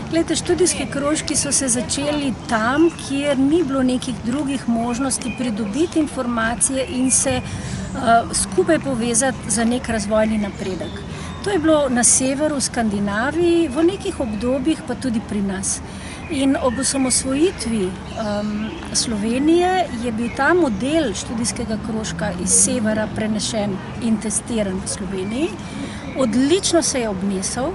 Glejte, študijski krožki so se začeli tam, kjer ni bilo nekih drugih možnosti pridobiti informacije in se skupaj povezati za nek razvojni napredek. To je bilo na severu, v Skandinaviji, v nekih obdobjih pa tudi pri nas. In ob osamosvojitvi Slovenije je bil ta model študijskega krožka iz severa prenešen in testiran v Sloveniji. Odlično se je obnesel,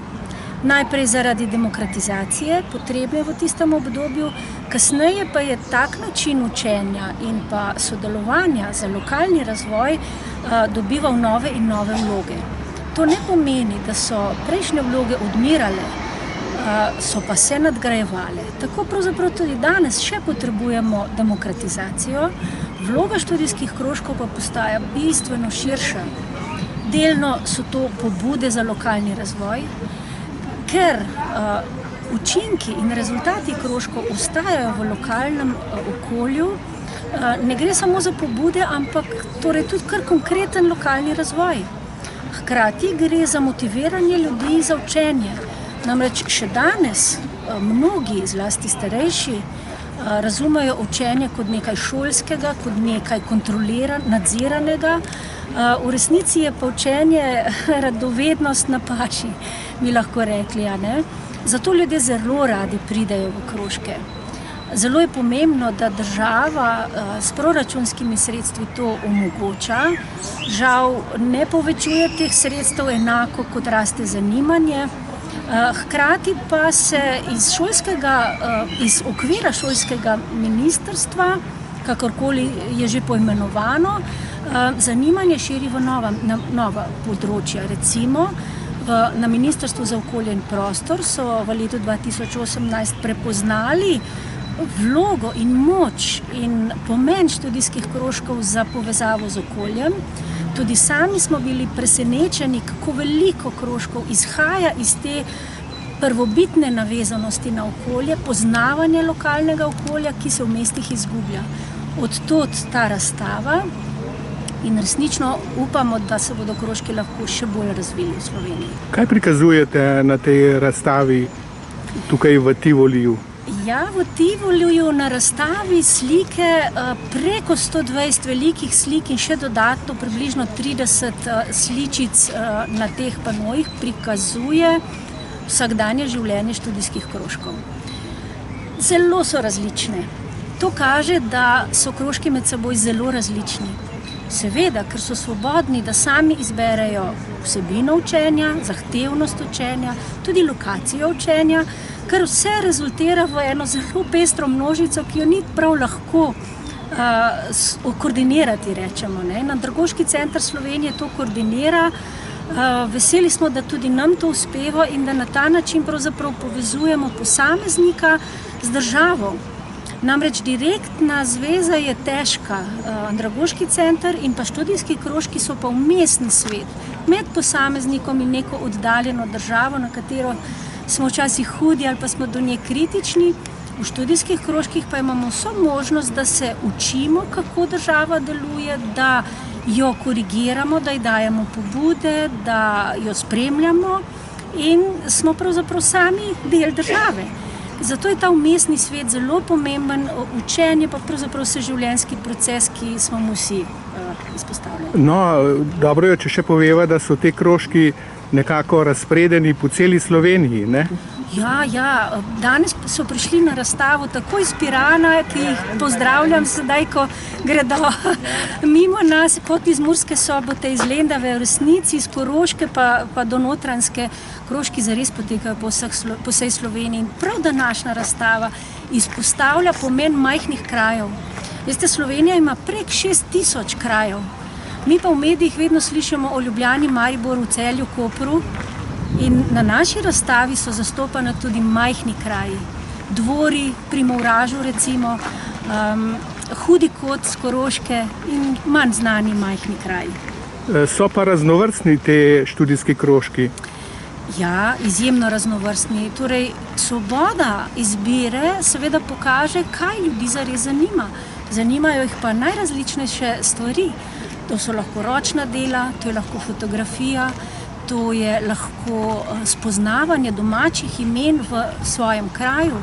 najprej zaradi demokratizacije, potrebne v tistem obdobju, kasneje pa je tak način učenja in pa sodelovanja za lokalni razvoj dobival nove in nove vloge. To ne pomeni, da so prejšnje vloge odmirale, so pa se nadgrajevale. Tako pravzaprav tudi danes še potrebujemo demokratizacijo, vloga študijskih krožkov pa postaja bistveno širša. Delno so to pobude za lokalni razvoj, ker učinki in rezultati krožkov ostajajo v lokalnem okolju, ne gre samo za pobude, ampak torej tudi kar konkreten lokalni razvoj. Hkrati gre za motiviranje ljudi za učenje. Namreč še danes mnogi, zlasti starejši, razumejo učenje kot nekaj šolskega, kot nekaj nadziranega. V resnici je pa učenje radovednost na paši, bi lahko rekli, a ne? Zato ljudje zelo radi pridejo v krožke. Zelo je pomembno, da država s proračunskimi sredstvi to omogoča. Žal ne povečuje teh sredstev enako, kot raste zanimanje. Hkrati pa se iz okvira šolskega ministrstva, kakorkoli je že poimenovano, zanimanje širi v nova področja. Recimo, na Ministrstvu za okolje in prostor so v letu 2018 prepoznali vlogo in moč in pomen študijskih krožkov za povezavo z okoljem. Tudi sami smo bili presenečeni, kako veliko krožkov izhaja iz te prvobitne navezanosti na okolje, poznavanje lokalnega okolja, ki se v mestih izgublja. Od tod ta razstava in resnično upamo, da se bodo krožki lahko še bolj razvili v Sloveniji. Kaj prikazujete na tej razstavi tukaj v Tivoliju? Ja, v Tivoliju na razstavi slike, preko 120 velikih slik in še dodatno približno 30 sličic na teh panojih prikazuje vsakdanje življenje študijskih krožkov. Zelo so različne. To kaže, da so krožki med seboj zelo različni. Seveda, ker so svobodni, da sami izberejo vsebino učenja, zahtevnost učenja, tudi lokacijo učenja, ker vse rezultira v eno zelo pestro množico, ki jo ni prav lahko koordinirati, rečemo. Andragoški center Slovenije to koordinira. Veseli smo, da tudi nam to uspeva in da na ta način pravzaprav povezujemo posameznika z državo. Namreč direktna zveza je težka. Andragoški center in pa študijski krožki so pa vmesni svet med posameznikom in neko oddaljeno državo, na katero smo včasih hudi ali pa smo do nje kritični. V študijskih krožkih pa imamo vso možnost, da se učimo, kako država deluje, da jo korigiramo, da ji dajemo pobude, da jo spremljamo in smo pravzaprav sami del države. Zato je ta vmesni svet zelo pomemben, učenje pa pravzaprav vseživljenjski proces, ki smo mu vsi izpostavljeni. No, dobro je, če še poveva, da so te krožki nekako razpredeni po celi Sloveniji, ne? Ja, danes so prišli na razstavo tako iz Pirana, ki jih pozdravljam sedaj, ko gredo mimo nas, kot iz Murske Sobote, iz Lendave, v resnici, iz Koroške pa do Notranjske. Krožki zares potekajo po vsej Sloveniji in prav današnja razstava izpostavlja pomen majhnih krajev. Veste, Slovenija ima prek 6000 krajev. Mi pa v medijih vedno slišimo o Ljubljani, Mariboru, Celju, Kopru. In na naši razstavi so zastopane tudi majhni kraji. Dvori pri Movražu, recimo, Hudi Kot z Koroške in manj znani majhni kraji. So pa raznovrstni te študijski krožki? Ja, izjemno raznovrstni. Torej, svoboda izbire seveda pokaže, kaj ljudi zares zanima. Zanimajo jih pa najrazličnejše stvari. To so lahko ročna dela, to je lahko fotografija, to je lahko spoznavanje domačih imen v svojem kraju,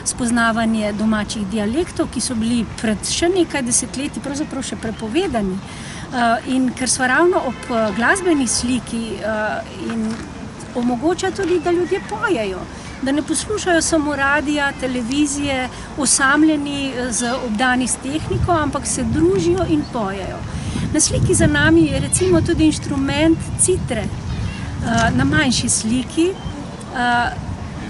spoznavanje domačih dialektov, ki so bili pred še nekaj desetletji pravzaprav še prepovedani. In ker smo ravno ob glasbeni sliki in omogoča tudi, da ljudje pojejo, da ne poslušajo samo radija, televizije, osamljeni z obdani s tehniko, ampak se družijo in pojejo. Na sliki za nami je recimo tudi inštrument citre, na manjši sliki,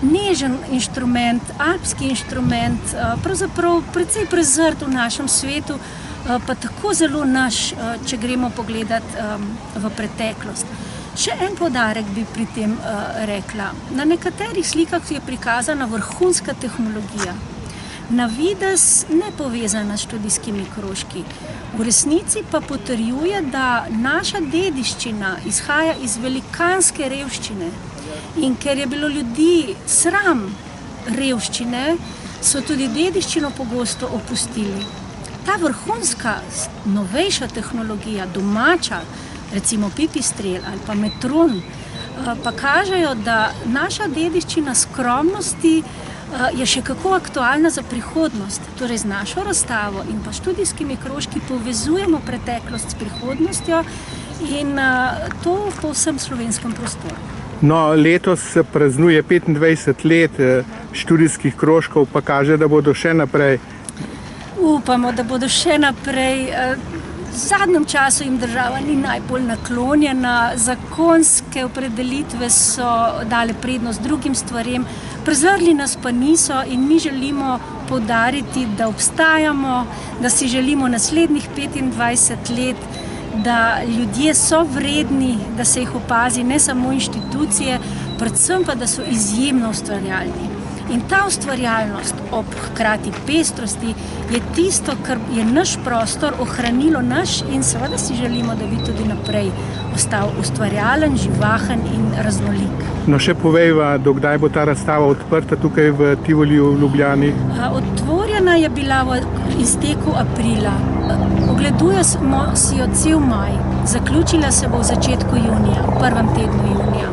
nežen inštrument, alpski inštrument, pravzaprav precej prezrt v našem svetu, pa tako zelo naš, če gremo pogledat v preteklost. Še en poudarek bi pri tem rekla. Na nekaterih slikah je prikazana vrhunska tehnologija, na videz ne povezana s študijskimi krožki. V resnici pa potrjuje, da naša dediščina izhaja iz velikanske revščine. In ker je bilo ljudi sram revščine, so tudi dediščino pogosto opustili. Ta vrhunska, novejša tehnologija, domača, recimo pipistrel ali pa metron, pa kažejo, da naša dediščina skromnosti je še kako aktualna za prihodnost. Torej z našo razstavo in pa študijskimi krožki povezujemo preteklost s prihodnostjo in to po vsem slovenskem prostoru. No, letos se praznuje 25 let študijskih krožkov, pa kaže, da bodo še naprej. Upamo, da bodo še naprej. V zadnjem času jim država ni najbolj naklonjena, zakonske opredelitve so dale prednost drugim stvarem, prezrli nas pa niso in mi želimo poudariti, da obstajamo, da si želimo naslednjih 25 let, da ljudje so vredni, da se jih opazi, ne samo inštitucije, predvsem pa, da so izjemno ustvarjalni. In ta ustvarjalnost ob hkrati pestrosti je tisto, kar je naš prostor ohranilo in seveda si želimo, da bi tudi naprej ostal ustvarjalen, živahen in raznolik. No, še povejva, do kdaj bo ta razstava odprta tukaj v Tivoliju v Ljubljani? Otvorjena je bila v izteku aprila. Ogledujemo si jo cel maj. Zaključila se bo v začetku junija, v prvem tednu junija.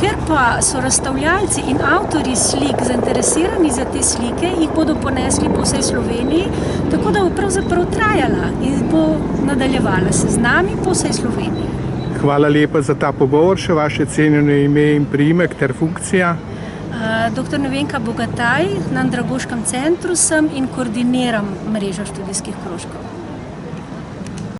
Ker pa so razstavljalci in avtorji slik zainteresirani za te slike, jih bodo ponesli po vsej Sloveniji, tako da bo pravzaprav trajala in bo nadaljevala se z nami po vsej Sloveniji. Hvala lepa za ta pogovor, še vaše cenjeno ime in priimek ter funkcija. Dr. Nevenka Bogataj, na Andragoškem centru sem in koordiniram mrežo študijskih krožkov.